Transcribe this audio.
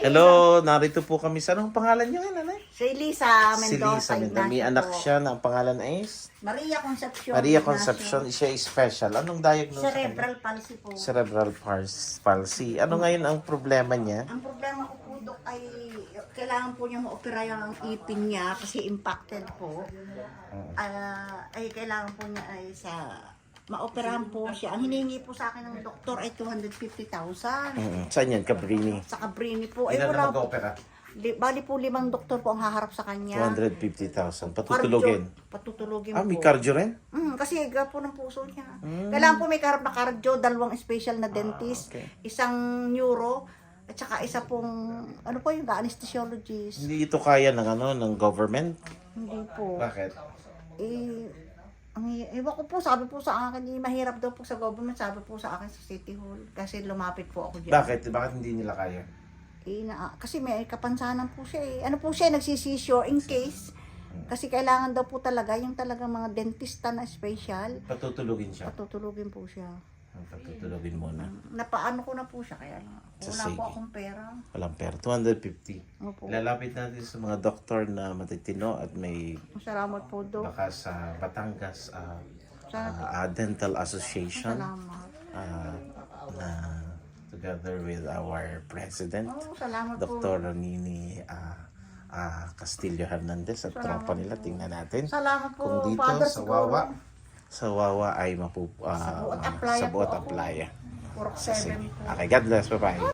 Hello, narito po kami. Sa anong pangalan niyo ngayon, nanay? Si Lisa Si Mendoza. Lisa Mendoza. May Ignacio anak po. siya na ang pangalan ay Maria Concepcion. Maria Ignacio. Concepcion. Siya is special. Anong diagnosis? Cerebral palsy po. Cerebral palsy. Ano ngayon ang problema niya? Ang problema ko po, Dok, ay kailangan po niya ma-opera yung ipin niya kasi impacted po. Ay kailangan po niya ay maoperahan po siya. Ang hiningi po sa akin ng doktor ay 250,000. Saan yan? Cabrini. Sa Cabrini po. Ay Ilan wala na po. mag-opera? Bali po 5 doktor po ang haharap sa kanya. 250,000. Patutulugin. Patutulugin Ah, may po. cardio rin? Kasi higa po ng puso niya. Kailangan po may karap na cardio, 2 special na dentist, okay. isang neuro, at saka isa pong, ano po yung anesthesiologist. Hindi ito kaya ng government? Hindi po. Bakit? Iwan ko po, sabi po sa akin, mahirap daw po sa government, sabi po sa akin sa City Hall. Kasi lumapit po ako dyan. Bakit? Bakit hindi nila kaya? Kasi may kapansanan po siya eh. Ano po siya, nagsisisure in case. Kasi kailangan daw po talaga, yung talagang mga dentista na special, Patutulugin siya. patutulugin po siya. Patutulugin muna. Napaano ko na po siya, kaya lang. Wala Sige. po akong pera. Walang pera. 250. Opo. Lalapit natin sa mga doktor na matitino at may Salamat po, Dok. baka sa Batangas Sana- Dental Association Salamat. na together with our president, Salamat po. Dr. Nini Castillo Hernandez at tropa nila. Tingnan natin Salamat po, kung dito Father, sa siguro. Wawa ay Sa buot Aplaya sa buot po ako. Aplaya. Purok Sige. 7 po. Okay, God bless. Bye-bye.